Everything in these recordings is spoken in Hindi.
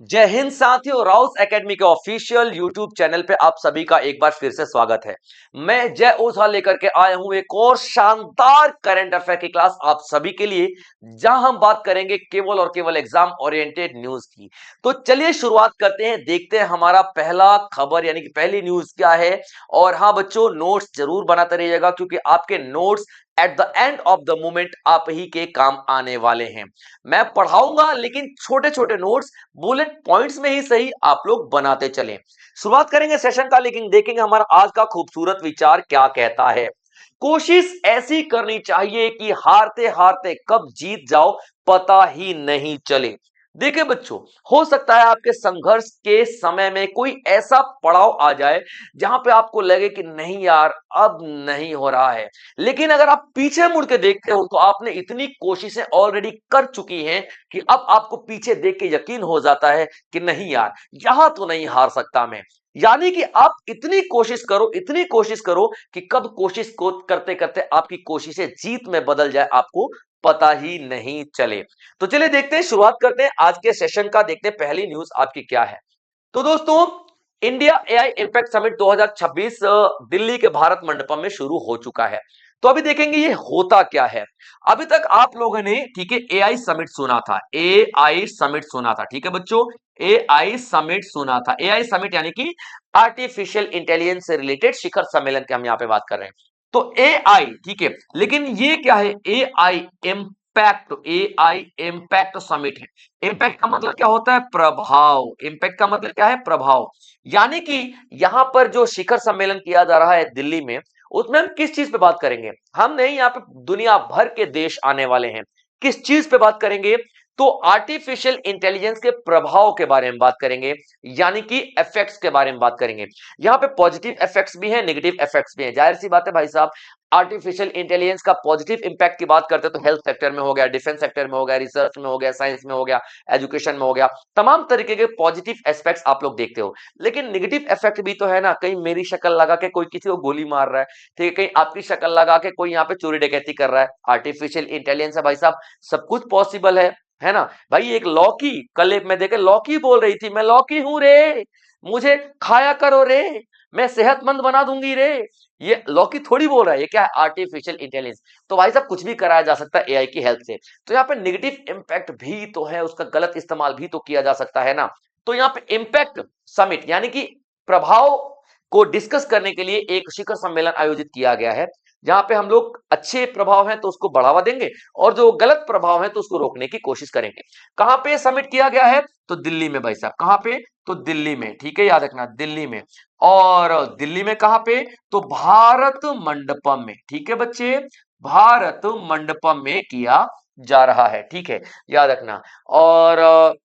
जय हिंद साथियों, राउस एकेडमी के ऑफिशियल यूट्यूब चैनल पे आप सभी का एक बार फिर से स्वागत है। मैं जय ओझा लेकर के आया हूं एक और शानदार करंट अफेयर की क्लास आप सभी के लिए, जहां हम बात करेंगे केवल और केवल एग्जाम ओरिएंटेड न्यूज की। तो चलिए शुरुआत करते हैं, देखते हैं हमारा पहला खबर यानी कि पहली न्यूज क्या है। और हाँ बच्चों, नोट्स जरूर बनाते रहिएगा क्योंकि आपके notes at the end of the moment आप ही के काम आने वाले हैं। मैं पढ़ाऊंगा लेकिन छोटे छोटे नोट्स बुलेट पॉइंट्स में ही सही आप लोग बनाते चलें। शुरुआत करेंगे सेशन का, लेकिन देखेंगे हमारा आज का खूबसूरत विचार क्या कहता है। कोशिश ऐसी करनी चाहिए कि हारते हारते कब जीत जाओ पता ही नहीं चले। देखिए बच्चों, हो सकता है आपके संघर्ष के समय में कोई ऐसा पड़ाव आ जाए जहां पे आपको लगे कि नहीं यार अब नहीं हो रहा है, लेकिन अगर आप पीछे मुड़ के देखते हो तो आपने इतनी कोशिशें ऑलरेडी कर चुकी हैं कि अब आपको पीछे देख के यकीन हो जाता है कि नहीं यार, यहां तो नहीं हार सकता मैं। यानी कि आप इतनी कोशिश करो, इतनी कोशिश करो कि कब कोशिश को करते करते आपकी कोशिशें जीत में बदल जाए आपको पता ही नहीं चले। तो चलिए देखते हैं, शुरुआत करते हैं आज के सेशन का। देखते हैं पहली न्यूज आपकी क्या है। तो दोस्तों, India AI impact summit 2026 Delhi के भारत मंडपम में शुरू हो चुका है। तो अभी देखेंगे ये होता क्या है। अभी तक आप लोगों ने, ठीक है, एआई समिट सुना था, एआई समिट सुना था, ठीक है बच्चों, एआई समिट सुना था। एआई समिट यानी कि आर्टिफिशियल इंटेलिजेंस से रिलेटेड शिखर सम्मेलन की हम यहां पे बात कर रहे हैं। तो एआई, ठीक है, लेकिन ये क्या है, AI impact, AI impact summit है। इम्पैक्ट का मतलब क्या होता है, प्रभाव। इम्पैक्ट का मतलब क्या है, प्रभाव। यानी कि यहां पर जो शिखर सम्मेलन किया जा रहा है दिल्ली में, उसमें हम किस चीज पे बात करेंगे, हम नहीं, यहाँ पे दुनिया भर के देश आने वाले हैं। किस चीज पे बात करेंगे, तो आर्टिफिशियल इंटेलिजेंस के प्रभाव के बारे में बात करेंगे, यानी कि इफेक्ट्स के बारे में बात करेंगे। यहां पे पॉजिटिव इफेक्ट्स भी हैं, नेगेटिव इफेक्ट्स भी हैं। जाहिर सी बात है भाई साहब, आर्टिफिशियल इंटेलिजेंस का पॉजिटिव इंपैक्ट की बात करते हैं तो हेल्थ सेक्टर में हो गया, डिफेंस सेक्टर में हो गया, रिसर्च में हो गया, साइंस में हो गया, एजुकेशन में हो गया, तमाम तरीके के पॉजिटिव एस्पेक्ट्स आप लोग देखते हो। लेकिन नेगेटिव इफेक्ट भी तो है ना, कहीं मेरी शक्ल लगा के कोई किसी को गोली मार रहा है, ठीक है, कहीं आपकी शक्ल लगा के कोई यहाँ पे चोरी डकैती कर रहा है। आर्टिफिशियल इंटेलिजेंस है भाई साहब, सब कुछ पॉसिबल है ना भाई। एक लौकी, कल एक मैं देखे लौकी बोल रही थी, मैं लौकी हूं रे, मुझे खाया करो रे, मैं सेहतमंद बना दूंगी रे। ये लौकी थोड़ी बोल रहा है, ये क्या है, आर्टिफिशियल इंटेलिजेंस। तो भाई साहब कुछ भी कराया जा सकता है एआई की हेल्प से। तो यहाँ पे नेगेटिव इंपैक्ट भी तो है, उसका गलत इस्तेमाल भी तो किया जा सकता है ना। तो यहाँ पे इंपैक्ट समिट यानी कि प्रभाव को डिस्कस करने के लिए एक शिखर सम्मेलन आयोजित किया गया है, जहां पे हम लोग अच्छे प्रभाव हैं तो उसको बढ़ावा देंगे और जो गलत प्रभाव है तो उसको रोकने की कोशिश करेंगे। कहां पे समिट किया गया है, तो दिल्ली में भाई साहब। कहां पे, तो दिल्ली में, ठीक है, याद रखना दिल्ली में। और दिल्ली में कहां पे, तो भारत मंडपम में, ठीक है बच्चे, भारत मंडपम में किया जा रहा है, ठीक है, याद रखना। और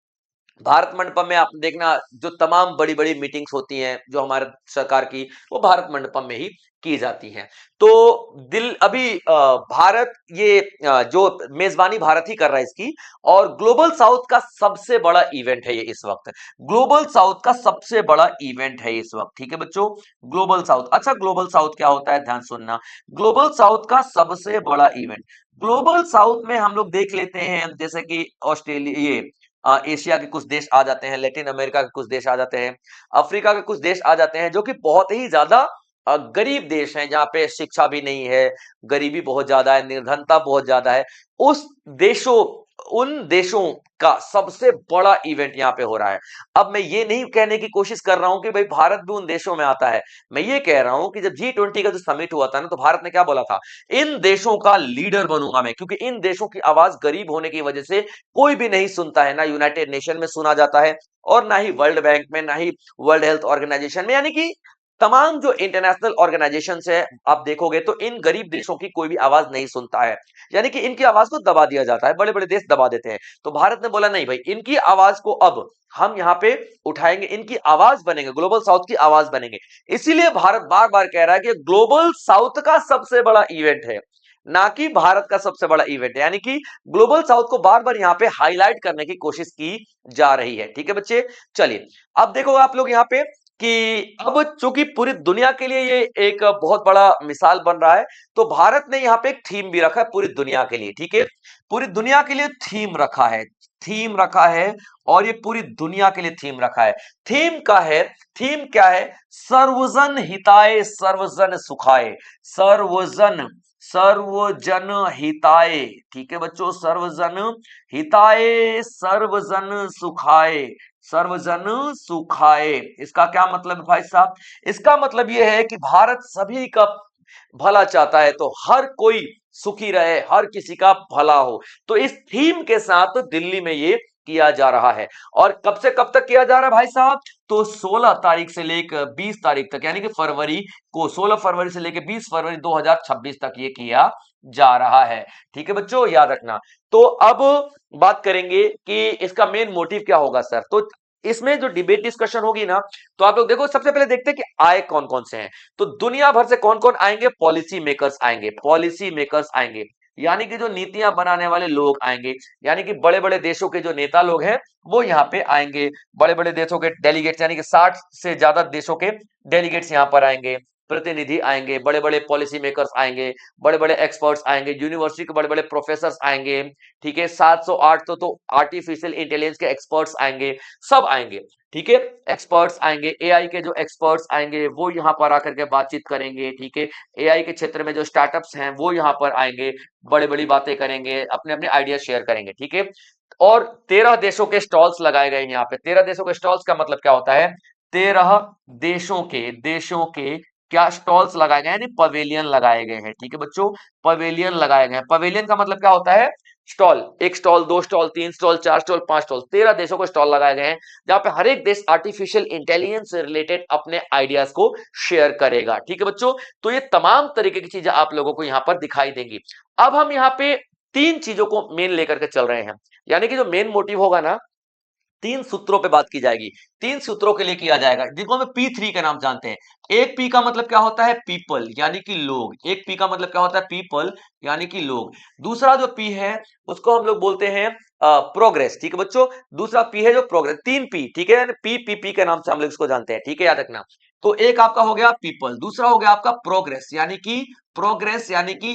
भारत मंडपम में आप देखना, जो तमाम बड़ी बड़ी मीटिंग्स होती हैं जो हमारे सरकार की, वो भारत मंडपम में ही की जाती हैं। तो दिल अभी भारत ये जो मेजबानी भारत ही कर रहा है इसकी, और ग्लोबल साउथ का सबसे बड़ा इवेंट है ये इस वक्त। ग्लोबल साउथ का सबसे बड़ा इवेंट है इस वक्त, ठीक है बच्चों, ग्लोबल साउथ। अच्छा, ग्लोबल साउथ क्या होता है, ध्यान सुनना। ग्लोबल साउथ का सबसे बड़ा इवेंट, ग्लोबल साउथ में हम लोग देख लेते हैं जैसे कि ऑस्ट्रेलिया, ये एशिया के कुछ देश आ जाते हैं, लेटिन अमेरिका के कुछ देश आ जाते हैं, अफ्रीका के कुछ देश आ जाते हैं, जो कि बहुत ही ज्यादा गरीब देश हैं, जहां पे शिक्षा भी नहीं है, गरीबी बहुत ज्यादा है, निर्धनता बहुत ज्यादा है। उस देशों उन देशों का सबसे बड़ा इवेंट यहाँ पे हो रहा है। अब मैं ये नहीं कहने की कोशिश कर रहा हूं कि भाई भारत भी उन देशों में आता है, मैं ये कह रहा हूं कि जब G20 का जो समिट हुआ था ना, तो भारत ने क्या बोला था, इन देशों का लीडर बनूंगा मैं, क्योंकि इन देशों की आवाज गरीब होने की वजह से कोई भी नहीं सुनता है, ना यूनाइटेड नेशन में सुना जाता है, और ना ही वर्ल्ड बैंक में, ना ही वर्ल्ड हेल्थ ऑर्गेनाइजेशन में, यानी कि तमाम जो इंटरनेशनल ऑर्गेनाइजेशंस है आप देखोगे तो इन गरीब देशों की कोई भी आवाज नहीं सुनता है, यानी कि इनकी आवाज को दबा दिया जाता है, बड़े बड़े देश दबा देते हैं। तो भारत ने बोला नहीं भाई, इनकी आवाज को अब हम यहाँ पे उठाएंगे, इनकी आवाज बनेंगे, ग्लोबल साउथ की आवाज बनेंगे। इसीलिए भारत बार बार कह रहा है कि ग्लोबल साउथ का सबसे बड़ा इवेंट है, ना कि भारत का सबसे बड़ा इवेंट है, यानी कि ग्लोबल साउथ को बार बार यहाँ पे हाईलाइट करने की कोशिश की जा रही है, ठीक है बच्चे। चलिए अब देखो आप लोग यहाँ पे कि अब चूंकि पूरी दुनिया के लिए ये एक बहुत बड़ा मिसाल बन रहा है, तो भारत ने यहाँ पे एक थीम भी रखा है पूरी दुनिया के लिए। ठीक है, पूरी दुनिया के लिए थीम रखा है, थीम रखा है, और ये पूरी दुनिया के लिए थीम रखा है। थीम का है, थीम क्या है? सर्वजन हिताय सर्वजन सुखाय। सर्वजन, सर्वजन हिताय। ठीक है बच्चों, सर्वजन हिताय सर्वजन सुखाय। सर्वजन सुखाए, इसका क्या मतलब है भाई साहब? इसका मतलब यह है कि भारत सभी का भला चाहता है, तो हर कोई सुखी रहे, हर किसी का भला हो। तो इस थीम के साथ दिल्ली में ये किया जा रहा है। और कब से कब तक किया जा रहा है भाई साहब? तो 16 तारीख से लेकर 20 तारीख तक, यानी कि फरवरी को, 16 फरवरी से लेकर 20 फरवरी 2026 तक ये किया जा रहा है। ठीक है बच्चों, याद रखना। तो अब बात करेंगे कि इसका मेन मोटिव क्या होगा सर। तो इसमें जो डिबेट डिस्कशन होगी ना, तो आप लोग देखो, सबसे पहले देखते हैं कि आए कौन कौन से हैं। तो दुनिया भर से कौन कौन आएंगे? पॉलिसी मेकर्स आएंगे, पॉलिसी मेकर्स आएंगे, यानी कि जो नीतियां बनाने वाले लोग आएंगे, यानी कि बड़े बड़े देशों के जो नेता लोग हैं वो यहाँ पे आएंगे। बड़े बड़े देशों के डेलीगेट्स, यानी कि 60 से ज्यादा देशों के डेलीगेट्स यहाँ पर आएंगे, प्रतिनिधि आएंगे, बड़े बड़े पॉलिसी मेकर्स आएंगे, बड़े बड़े एक्सपर्ट्स आएंगे, यूनिवर्सिटी के बड़े बड़े प्रोफेसर आएंगे। ठीक है, 708 तो आर्टिफिशियल इंटेलिजेंस के एक्सपर्ट्स आएंगे, सब आएंगे। ठीक है, एक्सपर्ट्स आएंगे, एआई के जो एक्सपर्ट्स आएंगे वो यहाँ पर आकर के बातचीत करेंगे। ठीक है, एआई के क्षेत्र में जो स्टार्टअप्स हैं वो यहाँ पर आएंगे, बड़ी बड़ी बातें करेंगे, अपने अपने आइडिया शेयर करेंगे। ठीक है, और 13 देशों के स्टॉल्स लगाए गए यहाँ पे। 13 देशों के स्टॉल्स का मतलब क्या होता है? 13 देशों के क्या स्टॉल्स लगाए गए हैं, यानी पवेलियन लगाए गए हैं। ठीक है बच्चों, पवेलियन लगाए गए हैं। पवेलियन का मतलब क्या होता है? स्टॉल, एक स्टॉल, दो स्टॉल, तीन स्टॉल, चार स्टॉल, पांच स्टॉल, 13 देशों को स्टॉल लगाए गए हैं, जहां पे हर एक देश आर्टिफिशियल इंटेलिजेंस से रिलेटेड अपने आइडियाज को शेयर करेगा। ठीक है बच्चों, तो ये तमाम तरीके की चीजें आप लोगों को यहाँ पर दिखाई देंगी। अब हम यहाँ पे तीन चीजों को मेन लेकर के चल रहे हैं, यानी कि जो मेन मोटिव होगा ना, तीन सूत्रों पे बात की जाएगी, तीन सूत्रों के लिए किया जाएगा, जिनको हम P3 के नाम जानते हैं। एक पी का मतलब क्या होता है? पीपल, यानी कि लोग। एक पी का मतलब क्या होता है? पीपल, यानी कि लोग। दूसरा जो पी है उसको हम लोग बोलते हैं प्रोग्रेस। ठीक है बच्चों, दूसरा पी है जो प्रोग्रेस। तीन पी, ठीक है, पी पी पी के नाम से हम लोग इसको जानते हैं। ठीक है, याद रखना। तो एक आपका हो गया पीपल, दूसरा हो गया आपका प्रोग्रेस, यानी कि प्रोग्रेस, यानी कि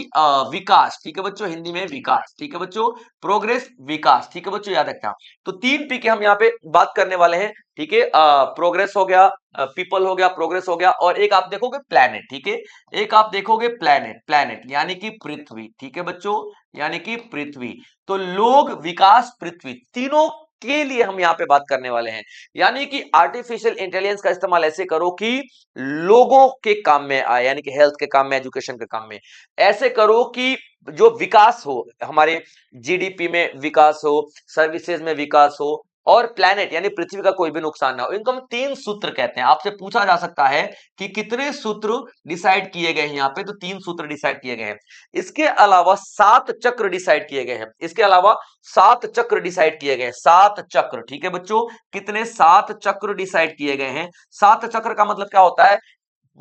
विकास। ठीक है बच्चों, हिंदी में विकास। ठीक है बच्चों, प्रोग्रेस, विकास। ठीक है बच्चों, याद रखना। तो तीन पी के हम यहाँ पे बात करने वाले हैं। ठीक है, प्रोग्रेस हो गया, पीपल हो गया, प्रोग्रेस हो गया, और एक आप देखोगे प्लैनेट। ठीक है, एक आप देखोगे प्लैनेट, प्लैनेट यानी कि पृथ्वी। ठीक है बच्चों, यानी कि पृथ्वी। तो लोग, विकास, पृथ्वी, तीनों के लिए हम यहाँ पे बात करने वाले हैं। यानी कि आर्टिफिशियल इंटेलिजेंस का इस्तेमाल ऐसे करो कि लोगों के काम में आए, यानी कि हेल्थ के काम में, एजुकेशन के काम में। ऐसे करो कि जो विकास हो, हमारे जीडीपी में विकास हो, सर्विसेज में विकास हो, और प्लैनेट यानी पृथ्वी का कोई भी नुकसान ना हो। इनको हम तीन सूत्र कहते हैं। आपसे पूछा जा सकता है कि कितने सूत्र डिसाइड किए गए हैं यहाँ पे, तो तीन सूत्र डिसाइड किए गए हैं। इसके अलावा 7 चक्र डिसाइड किए गए हैं। इसके अलावा 7 चक्र डिसाइड किए गए हैं, 7 चक्र। ठीक है बच्चों, कितने? 7 चक्र डिसाइड किए गए हैं। 7 चक्र का मतलब क्या होता है?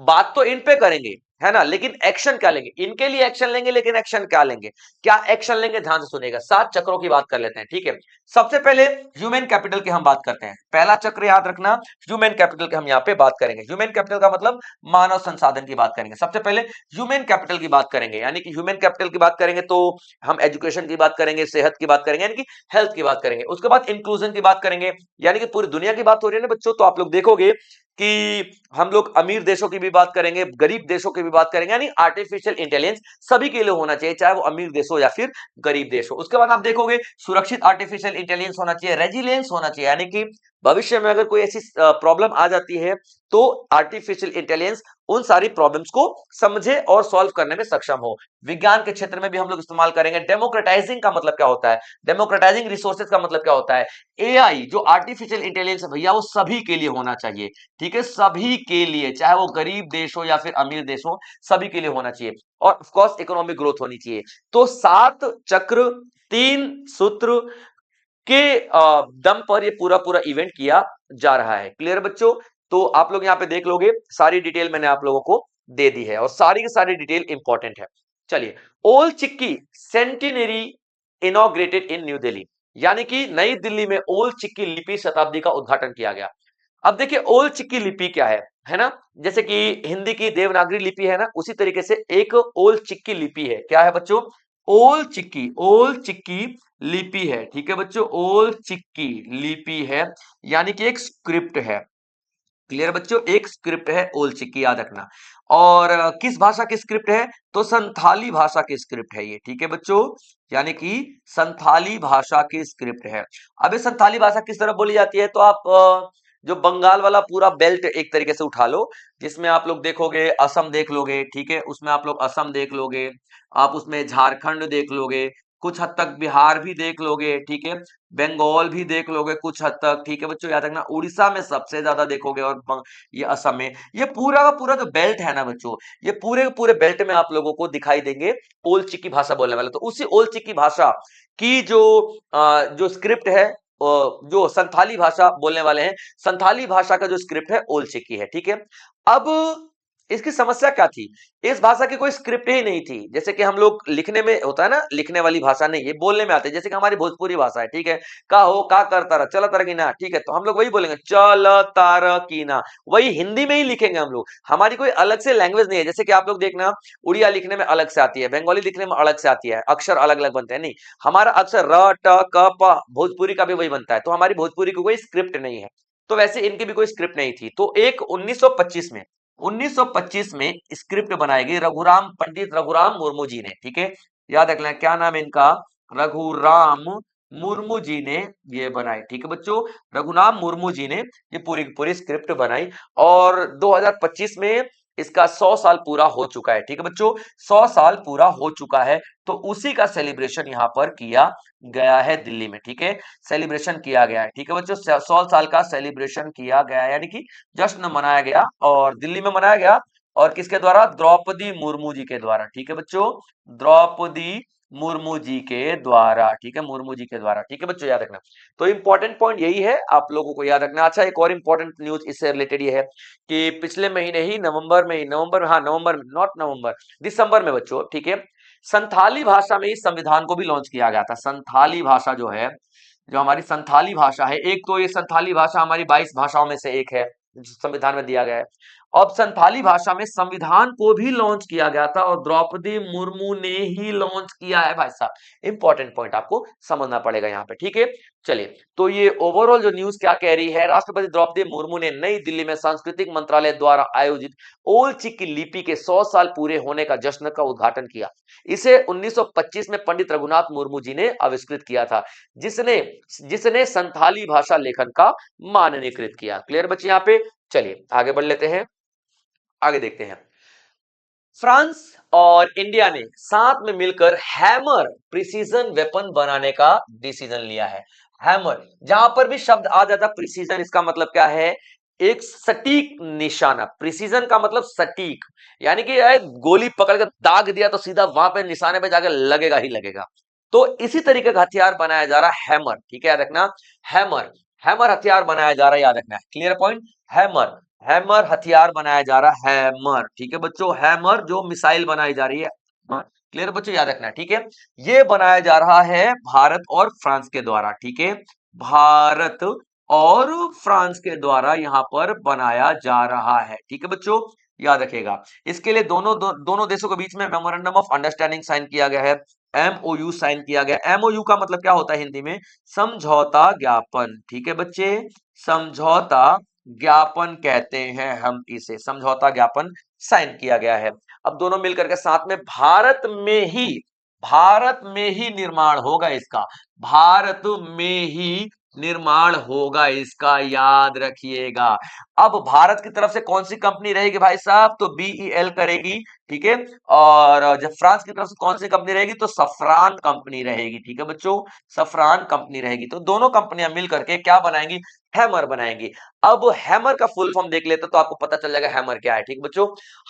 बात तो इन पे करेंगे, है ना, लेकिन एक्शन क्या लेंगे? इनके लिए एक्शन लेंगे, लेकिन एक्शन क्या लेंगे? क्या एक्शन लेंगे? ध्यान से सुनिएगा। 7 चक्रों की बात कर लेते हैं। ठीक है, सबसे पहले ह्यूमन कैपिटल की हम बात करते हैं। पहला चक्र याद रखना, ह्यूमन कैपिटल की हम यहाँ पे बात करेंगे। ह्यूमन कैपिटल का मतलब मानव संसाधन की बात करेंगे। सबसे पहले ह्यूमन कैपिटल की बात करेंगे, यानी कि ह्यूमन कैपिटल की बात करेंगे तो हम एजुकेशन की बात करेंगे, सेहत की बात करेंगे, यानी कि हेल्थ की बात करेंगे। उसके बाद इंक्लूजन की बात करेंगे, यानी कि पूरी दुनिया की बात हो रही है ना बच्चों, तो आप लोग देखोगे कि हम लोग अमीर देशों की भी बात करेंगे, गरीब देशों की भी बात करेंगे, यानी आर्टिफिशियल इंटेलिजेंस सभी के लिए होना चाहिए, चाहे वो अमीर देश हो या फिर गरीब देश हो। उसके बाद आप देखोगे सुरक्षित आर्टिफिशियल इंटेलिजेंस होना चाहिए, रेजिलियंस होना चाहिए, यानी कि भविष्य में अगर कोई ऐसी प्रॉब्लम आ जाती है तो आर्टिफिशियल इंटेलिजेंस उन सारी प्रॉब्लम्स को समझे और सॉल्व करने में सक्षम हो। विज्ञान के क्षेत्र में भी हम लोग इस्तेमाल करेंगे। डेमोक्रेटाइजिंग का मतलब क्या होता है? डेमोक्रेटाइजिंग रिसोर्सेज का मतलब क्या होता है? एआई जो आर्टिफिशियल इंटेलिजेंस है भैया, वो सभी के लिए होना चाहिए। ठीक है, सभी के लिए, चाहे वो गरीब देश हो या फिर अमीर देश हो, सभी के लिए होना चाहिए। और ऑफ कोर्स इकोनॉमिक ग्रोथ होनी चाहिए। तो 7 चक्र, 3 सूत्र के दम पर ये पूरा पूरा इवेंट किया जा रहा है। क्लियर बच्चों? तो आप लोग यहाँ पे देख लोगे, सारी डिटेल मैंने आप लोगों को दे दी है, और सारी की सारी डिटेल इंपॉर्टेंट है। चलिए, ओल्ड चिक्की सेंटिनरी इनॉग्रेटेड इन न्यू दिल्ली, यानी कि नई दिल्ली में ओल्ड चिक्की लिपि शताब्दी का उद्घाटन किया गया। अब देखिए ओल चिकी लिपि क्या है ना, जैसे कि हिंदी की देवनागरी लिपि है ना, उसी तरीके से एक ओल चिक्की लिपि है। क्या है बच्चों? ओल चिक्की लिपि है। ठीक है बच्चों, ओल चिक्की लिपि है, यानी कि एक स्क्रिप्ट है। क्लियर बच्चों, एक स्क्रिप्ट है ओल चिक्की, याद रखना। और किस भाषा की स्क्रिप्ट है? तो संथाली भाषा की स्क्रिप्ट है ये। ठीक है बच्चों, यानी कि संथाली भाषा की स्क्रिप्ट है। अब ये संथाली भाषा किस तरह बोली जाती है? तो आप जो बंगाल वाला पूरा बेल्ट एक तरीके से उठा लो, जिसमें आप लोग देखोगे असम देख लोगे, ठीक है, उसमें आप लोग असम देख लोगे, आप उसमें झारखंड देख लोगे, कुछ हद तक बिहार भी देख लोगे, ठीक है, बंगाल भी देख लोगे कुछ हद तक। ठीक है बच्चों, याद रखना उड़ीसा में सबसे ज्यादा देखोगे, और ये असम में। ये पूरा का पूरा जो बेल्ट है ना बच्चों, ये पूरे के पूरे बेल्ट में आप लोगों को दिखाई देंगे ओल चिकी भाषा बोलने वाले। तो उसी ओल चिकी भाषा की जो स्क्रिप्ट है, जो संथाली भाषा बोलने वाले हैं, संथाली भाषा का जो स्क्रिप्ट है ओल चिकी है। ठीक है, अब इसकी समस्या क्या थी? इस भाषा की कोई स्क्रिप्ट ही नहीं थी। जैसे कि हम लोग लिखने में होता है ना, लिखने वाली भाषा नहीं, ये बोलने में आते हैं। जैसे कि हमारी भोजपुरी भाषा है, ठीक है, का हो का कर तारा चल तारा की ना, ठीक है, तो हम लोग वही बोलेंगे चल तारा की ना, वही हिंदी में ही लिखेंगे हम लोग। हमारी कोई अलग से लैंग्वेज नहीं है। जैसे कि आप लोग देखना, उड़िया लिखने में अलग से आती है, बंगाली लिखने में अलग से आती है, अक्षर अलग अलग बनते हैं। नहीं, हमारा अक्षर र ट क प भोजपुरी का भी वही बनता है। तो हमारी भोजपुरी की कोई स्क्रिप्ट नहीं है, तो वैसे इनकी भी कोई स्क्रिप्ट नहीं थी। तो एक 1925 में स्क्रिप्ट बनाई गई पंडित रघुराम मुर्मू जी ने। ठीक है, याद रखना क्या नाम है इनका? रघुराम मुर्मू जी ने ये बनाई। ठीक है बच्चों, रघुराम मुर्मू जी ने ये पूरी की पूरी स्क्रिप्ट बनाई, और 2025 में इसका 100 साल पूरा हो चुका है। ठीक है बच्चों, 100 साल पूरा हो चुका है, तो उसी का सेलिब्रेशन यहां पर किया गया है दिल्ली में। ठीक है, सेलिब्रेशन किया गया है। ठीक है बच्चों, 100 साल का सेलिब्रेशन किया गया है, यानी कि जश्न मनाया गया, और दिल्ली में मनाया गया। और किसके द्वारा? द्रौपदी मुर्मू जी के द्वारा। ठीक है बच्चों, द्रौपदी मुर्मू जी के द्वारा। ठीक है, मुर्मू जी के द्वारा। ठीक है बच्चों, याद रखना। तो इंपॉर्टेंट पॉइंट यही है, आप लोगों को याद रखना। अच्छा, एक और इंपॉर्टेंट न्यूज इससे रिलेटेड ये है कि पिछले महीने ही नवंबर में, हाँ नवंबर में, नॉट नवंबर, दिसंबर में बच्चों, ठीक है, संथाली भाषा में इस संविधान को भी लॉन्च किया गया था। संथाली भाषा जो है, जो हमारी संथाली भाषा है, एक तो ये संथाली भाषा हमारी 22 भाषाओं में से एक है जो संविधान में दिया गया है। अब संथाली भाषा में संविधान को भी लॉन्च किया गया था, और द्रौपदी मुर्मू ने ही लॉन्च किया है भाई साहब। इंपॉर्टेंट पॉइंट आपको समझना पड़ेगा यहाँ पे। ठीक है, चलिए, तो ये ओवरऑल जो न्यूज क्या कह रही है, राष्ट्रपति द्रौपदी मुर्मू ने नई दिल्ली में सांस्कृतिक मंत्रालय द्वारा आयोजित ओल चिकी लिपि के 100 साल पूरे होने का जश्न का उद्घाटन किया। इसे 1925 में पंडित रघुनाथ मुर्मू जी ने आविष्कृत किया था, जिसने जिसने संथाली भाषा लेखन का माननीकृत किया। क्लियर बच्चे यहाँ पे? चलिए आगे बढ़ लेते हैं, आगे देखते हैं। फ्रांस और इंडिया ने साथ में मिलकर हैमर प्रिसीजन वेपन बनाने का डिसीजन लिया है। हैमर, जहां पर भी शब्द आ जाता प्रिसीजन, इसका मतलब क्या है? एक सटीक निशाना। प्रिसीजन का मतलब सटीक, यानी कि यार गोली पकड़ के दाग दिया तो सीधा वहां पे निशाने पे जाकर लगेगा ही लगेगा। तो इसी तरीके का हथियार बनाया जा रहा है हैमर। ठीक है, याद रखना, हैमर, हैमर हथियार बनाया जा रहा है, याद रखना है। Clear point? हैमर, हैमर हथियार बनाया जा रहा है, हैमर। ठीक है बच्चों, हैमर जो मिसाइल बनाई जा रही है। क्लियर बच्चों, याद रखना है। ठीक है, ये बनाया जा रहा है भारत और फ्रांस के द्वारा। ठीक है, भारत और फ्रांस के द्वारा यहां पर बनाया जा रहा है। ठीक है बच्चों, याद रखिएगा। इसके लिए दोनों देशों के बीच में मेमोरेंडम ऑफ अंडरस्टैंडिंग साइन किया गया है, एमओयू साइन किया गया। एमओयू का मतलब क्या होता है हिंदी में? समझौता ज्ञापन। ठीक है बच्चे, समझौता ज्ञापन कहते हैं हम इसे, समझौता ज्ञापन साइन किया गया है। अब दोनों मिलकर के साथ में भारत में ही निर्माण होगा इसका, भारत में ही निर्माण होगा इसका, याद रखिएगा। अब भारत की तरफ से कौन सी कंपनी रहेगी भाई साहब? तो बीईएल करेगी। ठीक है, और जब फ्रांस की तरफ से कौन सी कंपनी रहेगी? तो सफरान कंपनी रहेगी। ठीक है बच्चों, सफरान कंपनी रहेगी। तो दोनों कंपनियां मिल करके क्या बनाएंगी? हैमर बनाएंगी। अब हैमर का फुल फॉर्म देख लेते तो आपको पता चल जाएगा हैमर क्या है। ठीक बच्चों,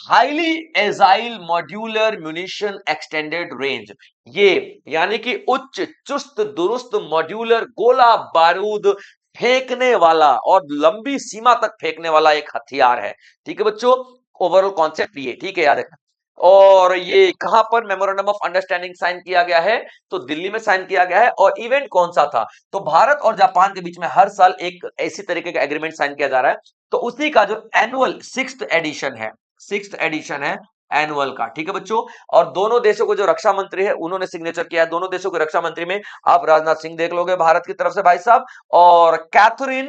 highly agile modular munition extended range, ये यानी कि उच्च चुस्त दुरुस्त मॉड्यूलर गोला बारूद फेंकने वाला और लंबी सीमा तक फेंकने वाला एक हथियार है। ठीक है बच्चों, ओवरऑल कॉन्सेप्ट ये। ठीक है, याद रखना। और ये कहां पर मेमोरेंडम ऑफ अंडरस्टैंडिंग साइन किया गया है? तो दिल्ली में साइन किया गया है। और इवेंट कौन सा था? तो भारत और जापान के बीच में हर साल एक ऐसी तरीके का एग्रीमेंट साइन किया जा रहा है, तो उसी का जो एनुअल सिक्स्थ एडिशन है एनुअल का, ठीक है बच्चों। और दोनों देशों को जो रक्षा मंत्री है उन्होंने सिग्नेचर किया है। दोनों देशों के रक्षा मंत्री में आप राजनाथ सिंह देख लोगे भारत की तरफ से भाई साहब, और कैथरीन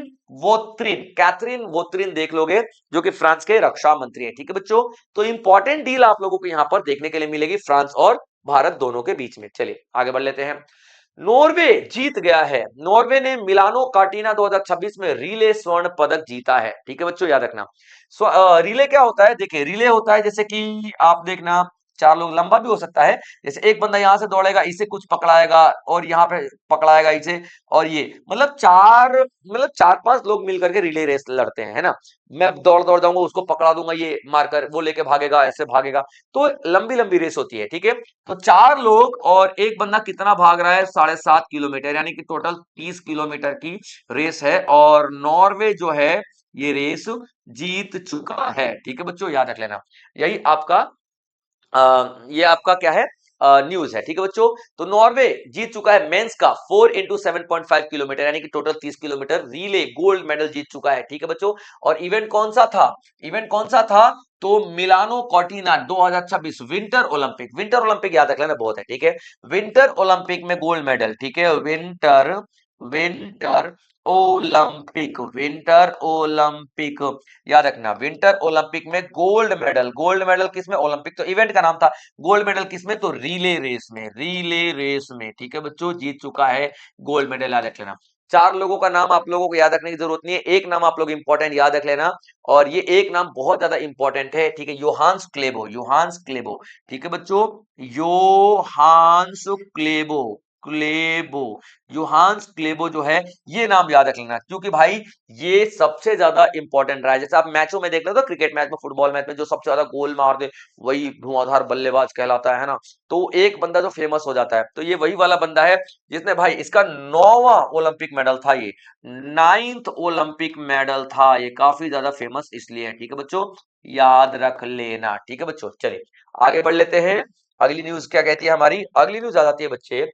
वोथरिन देख लोगे जो कि फ्रांस के रक्षा मंत्री है, ठीक है बच्चों। तो इंपॉर्टेंट डील आप लोगों को यहां पर देखने के लिए मिलेगी फ्रांस और भारत दोनों के बीच में। चलिए आगे बढ़ लेते हैं। नॉर्वे जीत गया है। नॉर्वे ने मिलानो कार्टिना 2026 में रिले स्वर्ण पदक जीता है, ठीक है बच्चों, याद रखना। रिले क्या होता है? देखिए रिले होता है जैसे कि आप देखना, चार लोग, लंबा भी हो सकता है, जैसे एक बंदा यहां से दौड़ेगा, इसे कुछ पकड़ाएगा और यहाँ पे पकड़ाएगा इसे, और ये मतलब चार पांच लोग मिलकर के रिले रेस लड़ते हैं, है ना। मैं दौड़ दौड़ जाऊंगा, उसको पकड़ा दूंगा, ये मारकर वो लेके भागेगा, ऐसे भागेगा। तो लंबी लंबी रेस होती है, ठीक है। तो चार लोग और एक बंदा कितना भाग रहा है? 7.5 किलोमीटर, यानी कि टोटल 30 किलोमीटर की रेस है। और नॉर्वे जो है ये रेस जीत चुका है, ठीक है बच्चों, याद रख लेना। यही आपका ये आपका क्या है, न्यूज है, ठीक है बच्चों। तो नॉर्वे जीत चुका है मेंस का 4x7.5 किलोमीटर, यानी कि total 30 kilometre relay gold medal जीत चुका है, ठीक है बच्चों। और इवेंट कौन सा था? तो मिलानो कॉर्टिना 2026 विंटर ओलंपिक याद रख लेना, बहुत है, ठीक है। विंटर ओलंपिक में गोल्ड मेडल, ठीक है। विंटर विंटर ओलंपिक याद रखना। विंटर ओलंपिक में गोल्ड मेडल किस में? ओलंपिक तो इवेंट का नाम था, गोल्ड मेडल किस में? तो रिले रेस में, ठीक है बच्चों, जीत चुका है गोल्ड मेडल, याद रख लेना। चार लोगों का नाम आप लोगों को याद रखने की जरूरत नहीं है, एक नाम आप लोग इंपॉर्टेंट याद रख लेना, और ये एक नाम बहुत ज्यादा इंपॉर्टेंट है, ठीक है। योहान्स क्लेबो, ठीक है बच्चों। योहान्स क्लेबो क्लेबो योहान्स क्लेबो जो है, ये नाम याद रख लेना, क्योंकि भाई ये सबसे ज्यादा इंपॉर्टेंट रहा है। जैसे आप मैचों में देख लो, तो क्रिकेट मैच में, फुटबॉल मैच में जो सबसे ज्यादा गोल मार दे वही धुआंधार बल्लेबाज कहलाता है ना। तो एक बंदा जो फेमस हो जाता है, तो ये वही वाला बंदा है जिसने भाई, इसका 9वां ओलंपिक मेडल था, ये 9th ओलंपिक मेडल था, ये काफी ज्यादा फेमस इसलिए है, ठीक है बच्चों, याद रख लेना, ठीक है बच्चों। चलिए आगे बढ़ लेते हैं। अगली न्यूज क्या कहती है हमारी? अगली न्यूज आ जाती है बच्चे,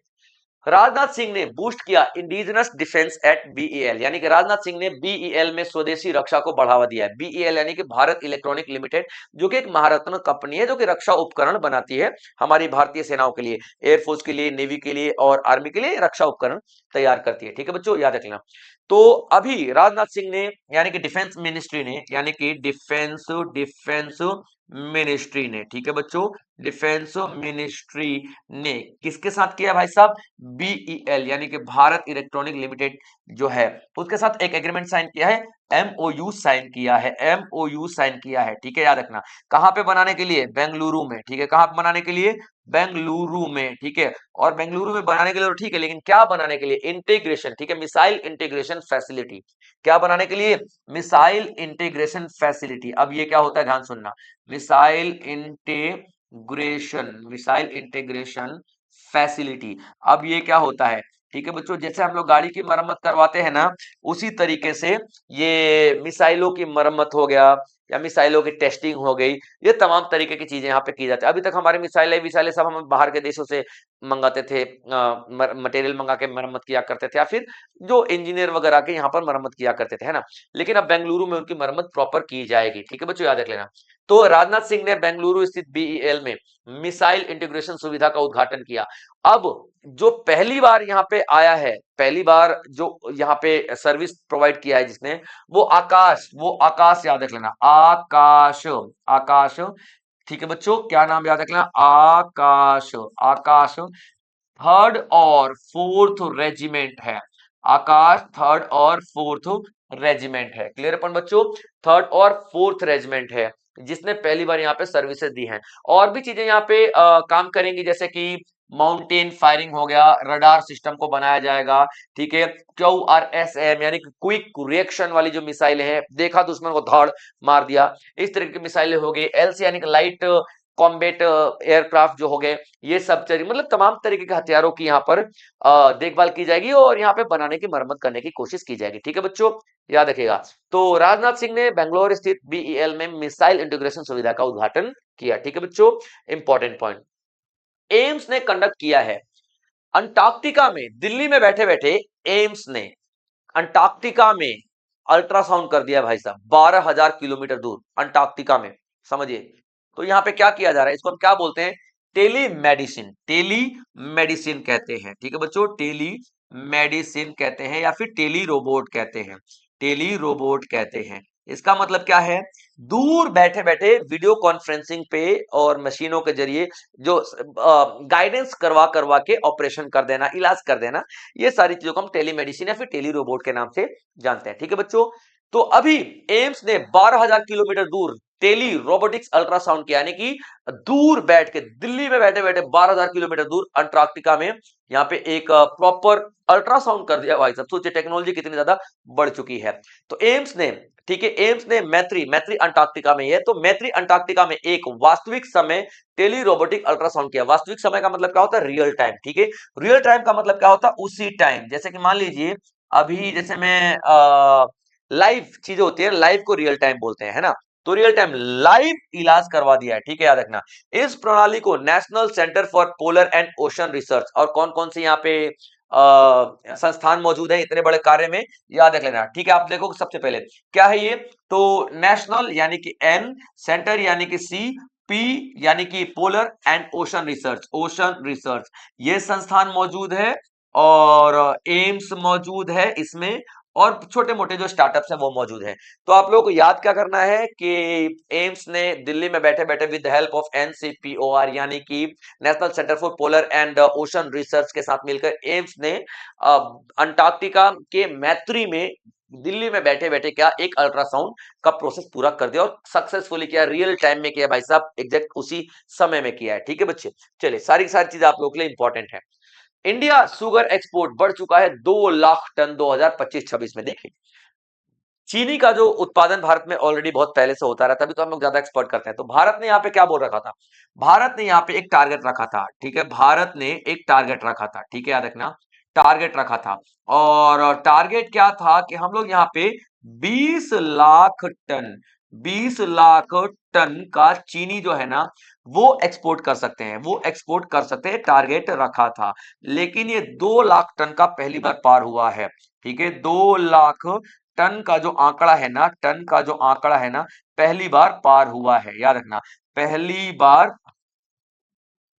राजनाथ सिंह ने बूस्ट किया इंडिजिनस डिफेंस एट बीईएल, यानी कि राजनाथ सिंह ने बीईएल में स्वदेशी रक्षा को बढ़ावा दिया है। बीईएल यानी कि भारत इलेक्ट्रॉनिक लिमिटेड, जो कि एक महारत्न कंपनी है जो कि रक्षा उपकरण बनाती है हमारी भारतीय सेनाओं के लिए, एयरफोर्स के लिए, नेवी के लिए और आर्मी के लिए रक्षा उपकरण तैयार करती है, ठीक है बच्चों, याद रखना। तो अभी राजनाथ सिंह ने, यानी कि डिफेंस मिनिस्ट्री ने, यानी कि डिफेंस मिनिस्ट्री ने, ठीक है बच्चों, डिफेंस मिनिस्ट्री ने किसके साथ किया भाई साहब? बीईएल यानी कि भारत इलेक्ट्रॉनिक लिमिटेड जो है, उसके साथ एक एग्रीमेंट साइन किया है, एमओयू साइन किया है, ठीक है, याद रखना। कहां पे बनाने के लिए? बेंगलुरु में, ठीक है। कहां पे बनाने के लिए? बेंगलुरु में, ठीक है। और बेंगलुरु में बनाने के लिए तो ठीक है, लेकिन क्या बनाने के लिए? इंटीग्रेशन, ठीक है, मिसाइल इंटीग्रेशन फैसिलिटी। क्या बनाने के लिए? Missile integration facility. अब ये क्या होता है, ध्यान सुनना, मिसाइल इंटीग्रेशन फैसिलिटी। अब ये क्या होता है? ठीक है बच्चों, जैसे हम लोग गाड़ी की मरम्मत करवाते हैं ना, उसी तरीके से ये मिसाइलों की मरम्मत हो गया, या मिसाइलों की टेस्टिंग हो गई, ये तमाम तरीके की चीजें यहाँ पे की जाती है। अभी तक हमारे मिसाइलें सब हम बाहर के देशों से मंगाते थे, मटेरियल मंगा के मरम्मत किया करते थे, या फिर जो इंजीनियर वगैरह के यहाँ पर मरम्मत किया करते थे, है ना। लेकिन अब बेंगलुरु में उनकी मरम्मत प्रॉपर की जाएगी, ठीक है बच्चों, याद रख लेना। तो राजनाथ सिंह ने बेंगलुरु स्थित बीईएल में मिसाइल इंटीग्रेशन सुविधा का उद्घाटन किया। अब जो पहली बार यहाँ पे आया है, पहली बार जो यहाँ पे सर्विस प्रोवाइड किया है जिसने, वो आकाश याद रख लेना, आकाश, ठीक है बच्चों, क्या नाम याद रख लेना? आकाश थर्ड और फोर्थ रेजिमेंट है। आकाश थर्ड और फोर्थ रेजिमेंट है, क्लियर अपन बच्चों, थर्ड और फोर्थ रेजिमेंट है जिसने पहली बार यहाँ पे सर्विसेज दी हैं। और भी चीजें यहाँ पे काम करेंगी, जैसे कि माउंटेन फायरिंग हो गया, रडार सिस्टम को बनाया जाएगा, ठीक है। QRSM यानी कि क्विक रिएक्शन वाली जो मिसाइल है, देखा दुश्मन को धाड़ मार दिया, इस तरह की मिसाइलें हो गई। LC यानी कि लाइट कॉम्बैट एयरक्राफ्ट जो हो गए, ये सब मतलब तमाम तरीके के हथियारों की यहाँ पर देखभाल की जाएगी और यहाँ पे बनाने की मरम्मत करने की कोशिश की जाएगी। ठीक है बच्चों, याद रखिएगा। तो राजनाथ सिंह ने बेंगलोर स्थित बीईएल में मिसाइल इंटीग्रेशन सुविधा का उद्घाटन किया। ठीक है बच्चों, इंपॉर्टेंट पॉइंट। एम्स ने कंडक्ट किया है अंटार्कटिका में, दिल्ली में बैठे बैठे एम्स ने अंटार्कटिका में अल्ट्रासाउंड कर दिया भाई साहब, 12,000 किलोमीटर दूर अंटार्कटिका में, समझिए। तो यहाँ पे क्या किया जा रहा है, इसको हम क्या बोलते हैं, टेली मेडिसिन, टेली मेडिसिन कहते हैं। ठीक है बच्चों, टेली मेडिसिन कहते हैं या फिर टेली रोबोट कहते हैं, टेली रोबोट कहते हैं। इसका मतलब क्या है, दूर बैठे बैठे वीडियो कॉन्फ्रेंसिंग पे और मशीनों के जरिए जो गाइडेंस करवा करवा के ऑपरेशन कर देना, इलाज कर देना, ये सारी चीजों को हम टेलीमेडिसिन या फिर टेली रोबोट के नाम से जानते हैं। ठीक है बच्चों, तो अभी एम्स ने 12,000 किलोमीटर दूर टेली रोबोटिक्स अल्ट्रासाउंड किया, यानी कि दूर बैठ के, दिल्ली में बैठे बैठे 12,000 किलोमीटर दूर अंटार्कटिका में यहाँ पे एक प्रॉपर अल्ट्रासाउंड कर दिया भाई साहब। सोचिए टेक्नोलॉजी कितनी ज्यादा बढ़ चुकी है। तो एम्स ने, ठीक है, एम्स ने मैत्री, मैत्री अंटार्कटिका में है, तो मैत्री अंटार्कटिका में एक वास्तविक समय टेली रोबोटिक अल्ट्रासाउंड किया। वास्तविक समय का मतलब क्या होता है, रियल टाइम। ठीक है, रियल टाइम का मतलब क्या होता है, उसी टाइम, जैसे कि मान लीजिए अभी जैसे मैं लाइव चीजें होती है, लाइव को रियल टाइम बोलते हैं, है ना। तो रियल टाइम लाइव इलाज करवा दिया है। ठीक है, याद रखना। इस प्रणाली को national centre for polar and ocean research, और कौन कौन से यहाँ पे संस्थान मौजूद है इतने बड़े कार्य में, याद रख लेना। ठीक है, आप देखो सबसे पहले क्या है ये, तो नेशनल यानी कि एन, सेंटर यानी कि सी, पी यानी कि polar and ocean research, ocean research, ये संस्थान मौजूद है और एम्स मौजूद है इसमें, और छोटे मोटे जो स्टार्टअप्स हैं वो मौजूद हैं। तो आप लोगों को याद क्या करना है कि एम्स ने दिल्ली में बैठे बैठे विद हेल्प ऑफ एनसीपीओआर यानी कि national centre for polar and ocean research के साथ मिलकर एम्स ने अंटार्कटिका के मैत्री में दिल्ली में बैठे बैठे क्या एक अल्ट्रासाउंड का प्रोसेस पूरा कर दिया और सक्सेसफुली किया, रियल टाइम में किया भाई साहब, एग्जैक्ट उसी समय में किया है। ठीक है बच्चे, चलिए सारी की सारी चीजें आप लोगों के लिए इंपॉर्टेंट है। इंडिया शुगर एक्सपोर्ट बढ़ चुका है 2 लाख टन 2025-26 में। देखिए चीनी का जो उत्पादन भारत में ऑलरेडी बहुत पहले से होता रहा, तभी तो हम लोग ज्यादा एक्सपोर्ट करते हैं। तो भारत ने यहाँ पे क्या बोल रखा था, भारत ने यहाँ पे एक टारगेट रखा था। ठीक है, भारत ने एक टारगेट रखा था। ठीक है, याद रखना, टारगेट रखा था। और टारगेट क्या था कि हम लोग यहाँ पे 20 लाख टन, 20 लाख टन का चीनी जो है ना वो एक्सपोर्ट कर सकते हैं, वो एक्सपोर्ट कर सकते हैं, टारगेट रखा था। लेकिन ये 2 लाख टन का पहली बार पार हुआ है। ठीक है, 2 लाख टन का जो आंकड़ा है ना, टन का जो आंकड़ा है ना, पहली बार पार हुआ है, याद रखना, पहली बार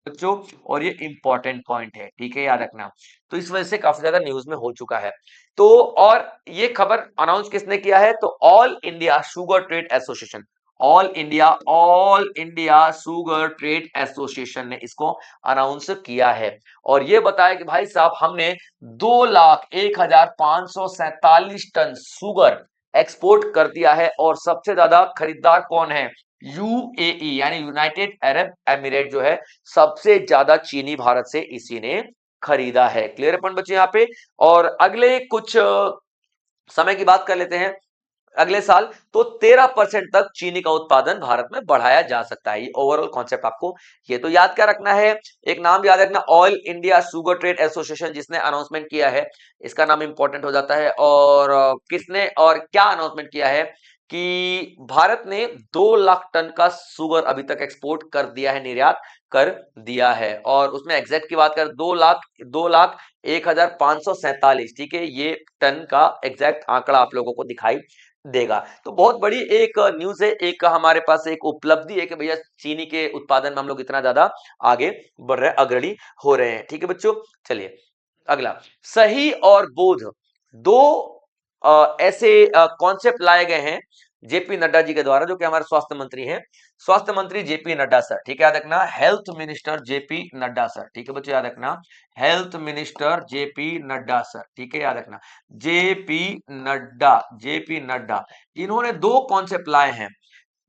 बच्चों। और ये इंपॉर्टेंट पॉइंट है, ठीक है, याद रखना। तो इस वजह से काफी ज्यादा न्यूज में हो चुका है। तो और ये खबर अनाउंस किसने किया है, तो all India sugar trade association, all India sugar trade association ने इसको अनाउंस किया है और ये बताया कि भाई साहब हमने 2,01,547 टन शुगर एक्सपोर्ट कर दिया है और सबसे ज्यादा खरीदार कौन है, यूएई यानी यूनाइटेड अरब एमिरेट जो है, सबसे ज्यादा चीनी भारत से इसी ने खरीदा है। क्लियर है बच्चे यहाँ पे। और अगले कुछ समय की बात कर लेते हैं, अगले साल तो 13% तक चीनी का उत्पादन भारत में बढ़ाया जा सकता है। ये ओवरऑल कॉन्सेप्ट आपको ये तो याद क्या रखना है, एक नाम याद रखना, all India sugar trade association, जिसने अनाउंसमेंट किया है, इसका नाम इंपॉर्टेंट हो जाता है। और किसने और क्या अनाउंसमेंट किया है कि भारत ने 2 लाख टन का शुगर अभी तक एक्सपोर्ट कर दिया है, निर्यात कर दिया है। और उसमें एग्जैक्ट की बात कर 2,01,547, ठीक है, ये टन का एग्जैक्ट आंकड़ा आप लोगों को दिखाई देगा। तो बहुत बड़ी एक न्यूज है, एक हमारे पास एक उपलब्धि है कि भैया चीनी के उत्पादन में हम लोग इतना ज्यादा आगे बढ़ रहे हैं, अग्रणी हो रहे हैं। ठीक है बच्चों, चलिए अगला, सही और बोध, दो ऐसे कॉन्सेप्ट लाए गए हैं जेपी नड्डा जी के द्वारा, जो कि हमारे स्वास्थ्य मंत्री हैं, स्वास्थ्य मंत्री जेपी नड्डा सर। ठीक है, याद रखना, health minister JP Nadda sir. ठीक है बच्चों, याद रखना, health minister JP Nadda sir. ठीक है, याद रखना, जेपी नड्डा, जेपी नड्डा, इन्होंने 2 कॉन्सेप्ट लाए हैं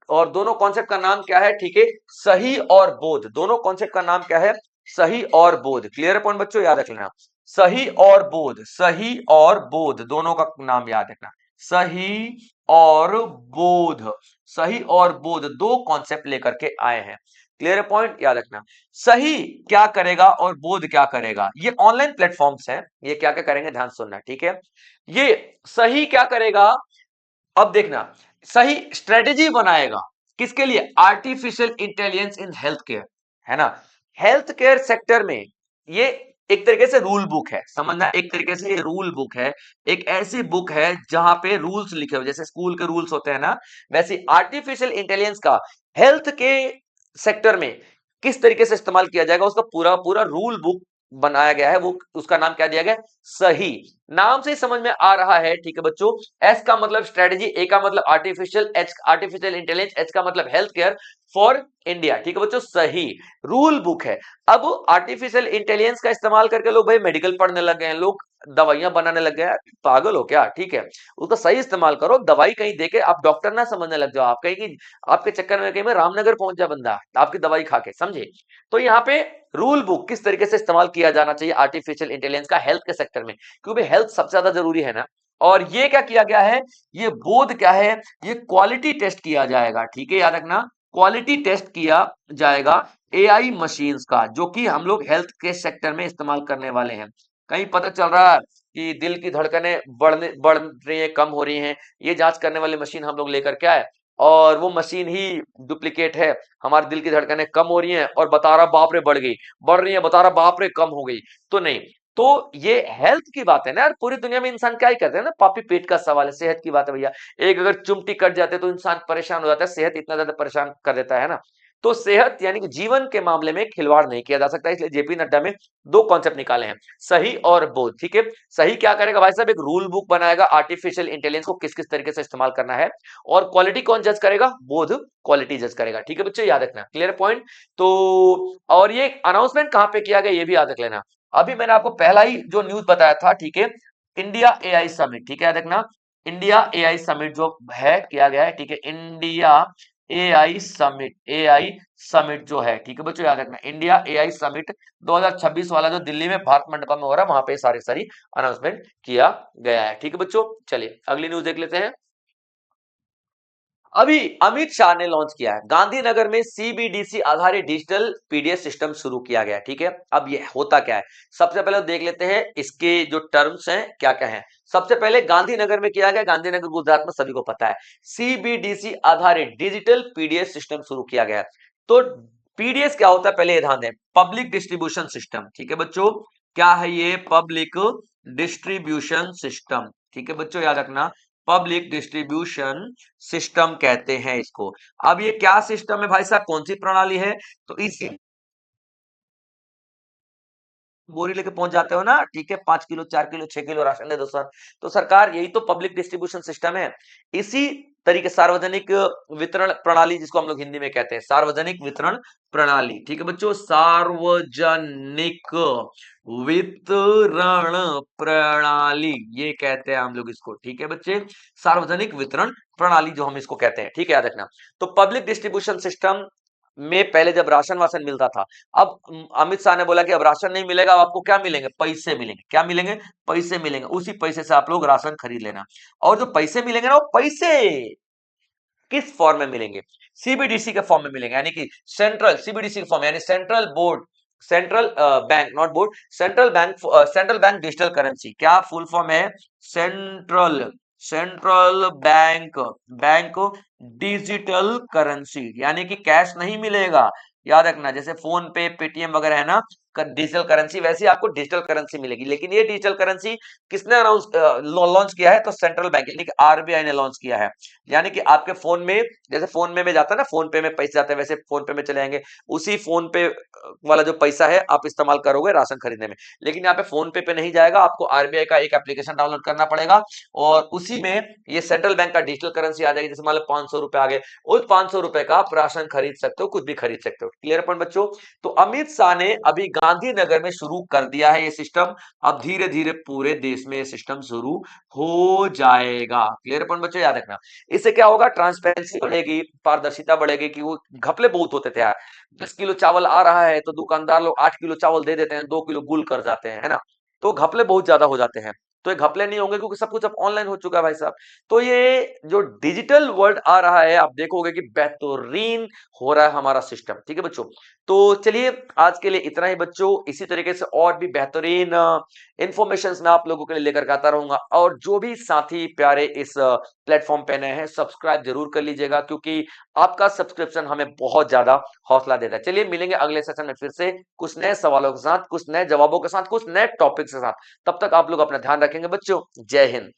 और दोनों कॉन्सेप्ट का नाम क्या है, ठीक है, सही और बोध। दोनों कॉन्सेप्ट का नाम क्या है, सही और बोध। क्लियर है पॉइंट बच्चों, याद रख लेना, सही और बोध, सही और बोध, दोनों का नाम याद रखना, सही और बोध, सही और बोध, 2 कॉन्सेप्ट लेकर के आए हैं। क्लियर है पॉइंट, याद रखना। सही क्या करेगा और बोध क्या करेगा, ये ऑनलाइन प्लेटफॉर्म्स हैं, ये क्या क्या करेंगे ध्यान सुनना, ठीक है। ये सही क्या करेगा, अब देखना, सही स्ट्रेटेजी बनाएगा किसके लिए, artificial intelligence in health care, है ना। हेल्थ केयर सेक्टर में ये एक तरीके से रूल बुक है, समझना, एक तरीके से ये रूल बुक है, एक ऐसी बुक है जहां पे रूल्स लिखे हुए, जैसे स्कूल के रूल्स होते हैं ना, वैसे आर्टिफिशियल इंटेलिजेंस का हेल्थ के सेक्टर में किस तरीके से इस्तेमाल किया जाएगा, उसका पूरा पूरा रूल बुक बनाया गया है। वो उसका नाम क्या दिया गया, सही। नाम से ही समझ में आ रहा है, ठीक है बच्चों। एस का मतलब स्ट्रेटेजी, ए का मतलब artificial, H artificial intelligence, H का मतलब हेल्थ केयर फॉर इंडिया, ठीक है बच्चों, सही रूल बुक है। अब आर्टिफिशियल इंटेलिजेंस का इस्तेमाल करके लोग भाई मेडिकल पढ़ने लग गए हैं, लोग दवाइयां बनाने लग गए हैं, पागल हो क्या, ठीक है। उसका सही इस्तेमाल करो, दवाई कहीं देके आप डॉक्टर ना समझने लग जाओ, आप कहीं की आपके चक्कर में कहीं में रामनगर पहुंच जाए बंदा आपकी दवाई खा के, समझे। तो यहाँ पे रूल बुक किस तरीके से इस्तेमाल किया जाना चाहिए आर्टिफिशियल इंटेलिजेंस का हेल्थ के सेक्टर में, क्योंकि हेल्थ सबसे ज्यादा जरूरी है ना। और ये क्या किया गया है, ये बोध क्या है, ये क्वालिटी टेस्ट किया जाएगा, ठीक है, याद रखना, क्वालिटी टेस्ट किया जाएगा एआई मशीन्स का, जो कि हम लोग हेल्थ के सेक्टर में इस्तेमाल करने वाले हैं। कहीं पता चल रहा है कि दिल की धड़कनें बढ़ रही है, कम हो रही हैं, ये जांच करने वाली मशीन हम लोग लेकर के आए, और वो मशीन ही डुप्लीकेट है, हमारे दिल की धड़कनें कम हो रही हैं और बता रहा बाप रे बढ़ गई, बढ़ रही है बता रहा बाप रे कम हो गई, तो नहीं। तो ये हेल्थ की बात है ना यार, पूरी दुनिया में इंसान क्या ही करते हैं ना, पापी पेट का सवाल है, सेहत की बात है भैया। एक अगर चिमटी कट जाते तो इंसान परेशान हो जाता है, सेहत इतना ज्यादा परेशान कर देता है ना। तो सेहत यानी कि जीवन के मामले में खिलवाड़ नहीं किया जा सकता, इसलिए जेपी नड्डा में दो कॉन्सेप्ट निकाले हैं, सही और बोध, ठीक है। सही क्या करेगा भाई साहब, एक रूल बुक बनाएगा आर्टिफिशियल इंटेलिजेंस को किस किस तरीके से इस्तेमाल करना है, और क्वालिटी कौन जज करेगा, बोध क्वालिटी जज करेगा, ठीक है बच्चों, याद रखना, क्लियर पॉइंट। तो और ये अनाउंसमेंट कहां पे किया गया ये भी याद रख लेना। अभी मैंने आपको पहला ही जो न्यूज बताया था, ठीक है, इंडिया एआई समिट, ठीक है, याद रखना, इंडिया एआई समिट जो है किया गया है, ठीक है, India AI summit, AI summit जो है, ठीक है बच्चों, याद रखना, इंडिया एआई समिट 2026 वाला जो दिल्ली में भारत मंडपम में हो रहा है, वहां पे सारी सारी अनाउंसमेंट किया गया है, ठीक है बच्चों। चलिए अगली न्यूज देख लेते हैं। अभी अमित शाह ने लॉन्च किया है, गांधीनगर में सीबीडीसी आधारित डिजिटल पीडीएस सिस्टम शुरू किया गया, ठीक है। अब ये होता क्या है, सबसे पहले देख लेते हैं इसके जो टर्म्स हैं क्या क्या हैं। सबसे पहले गांधीनगर में किया गया, गांधीनगर गुजरात में सभी को पता है, सीबीडीसी आधारित डिजिटल पीडीएस सिस्टम शुरू किया गया है। तो पीडीएस क्या होता है, पहले ये ध्यान दें, पब्लिक डिस्ट्रीब्यूशन सिस्टम, ठीक है बच्चों, क्या है ये, पब्लिक डिस्ट्रीब्यूशन सिस्टम, ठीक है बच्चों, याद रखना, पब्लिक डिस्ट्रीब्यूशन सिस्टम कहते हैं इसको। अब ये क्या सिस्टम है भाई साहब, कौन सी प्रणाली है, तो इस बोरी लेके पहुंच जाते हो ना, ठीक है, 5 किलो 4 किलो 6 किलो राशन दे दो सर, तो सरकार यही तो पब्लिक डिस्ट्रीब्यूशन सिस्टम है। इसी तरीके सार्वजनिक वितरण प्रणाली, जिसको हम लोग हिंदी में कहते हैं सार्वजनिक वितरण प्रणाली, ठीक है बच्चों, सार्वजनिक वितरण प्रणाली ये कहते हैं हम लोग इसको, ठीक है बच्चे, सार्वजनिक वितरण प्रणाली जो हम इसको कहते हैं, ठीक है, याद रखना। तो पब्लिक डिस्ट्रीब्यूशन सिस्टम में पहले जब राशन वाशन मिलता था, अब अमित शाह ने बोला कि अब राशन नहीं मिलेगा, अब आपको क्या मिलेंगे, पैसे मिलेंगे, क्या मिलेंगे, पैसे मिलेंगे, उसी पैसे से आप लोग राशन खरीद लेना। और जो पैसे मिलेंगे ना, वो पैसे किस फॉर्म में मिलेंगे, सीबीडीसी के फॉर्म में मिलेंगे, यानी कि सेंट्रल सीबीडीसी के फॉर्म, यानी central board, central bank, not board, central bank, central bank digital currency, क्या फुल फॉर्म है, central central bank bank digital currency, यानी कि कैश नहीं मिलेगा, याद रखना, जैसे फोन पे पेटीएम वगैरह है ना डिजिटल करेंसी, वैसे आपको डिजिटल करेंसी मिलेगी। लेकिन ये डिजिटल करेंसी किसने अनाउंस लॉन्च किया है, तो सेंट्रल बैंक यानी कि आरबीआई ने लॉन्च किया है। यानी कि आपके फोन में, जैसे फोन में जाता है ना, फोन पे में पैसे जाते हैं, वैसे फोन पे में चले जाएंगे, उसी फोन पे वाला जो पैसा है आप इस्तेमाल करोगे राशन खरीदने में। लेकिन यहाँ पे फोन पे नहीं जाएगा, आपको आरबीआई का एक एप्लीकेशन डाउनलोड करना पड़ेगा, और उसी में ये सेंट्रल बैंक का डिजिटल करेंसी आ जाएगी, जैसे मान लो 500 रुपए आ गए, उस 500 रुपए का आप राशन खरीद सकते हो, कुछ भी खरीद सकते हो, क्लियर पॉइंट बच्चों। तो अमित शाह ने अभी गांधीनगर में शुरू कर दिया है ये सिस्टम, अब धीरे धीरे पूरे देश में ये सिस्टम शुरू हो जाएगा, क्लियर पॉइंट बच्चों, याद रखना। इससे क्या होगा, ट्रांसपेरेंसी बढ़ेगी, पारदर्शिता बढ़ेगी, कि वो घपले बहुत होते थे यार, 10 किलो चावल आ रहा है तो दुकानदार लोग 8 किलो चावल दे देते हैं, 2 किलो गुल कर जाते हैं, है ना, तो घपले बहुत ज्यादा हो जाते हैं। तो ये घपले नहीं होंगे क्योंकि सब कुछ अब ऑनलाइन हो चुका है भाई साहब। तो ये जो डिजिटल वर्ल्ड आ रहा है आप देखोगे कि बेहतरीन हो रहा है हमारा सिस्टम। ठीक है बच्चों, तो चलिए आज के लिए इतना ही बच्चों। इसी तरीके से और भी बेहतरीन इंफॉर्मेशन मैं आप लोगों के लिए लेकर के आता रहूंगा। और जो भी साथी प्यारे इस प्लेटफॉर्म पे नए हैं सब्सक्राइब जरूर कर लीजिएगा, क्योंकि आपका सब्सक्रिप्शन हमें बहुत ज्यादा हौसला देता है। चलिए मिलेंगे अगले सेशन में फिर से कुछ नए सवालों के साथ, कुछ नए जवाबों के साथ, कुछ नए टॉपिक के साथ। तब तक आप लोग अपना ध्यान रखेंगे बच्चों। जय हिंद।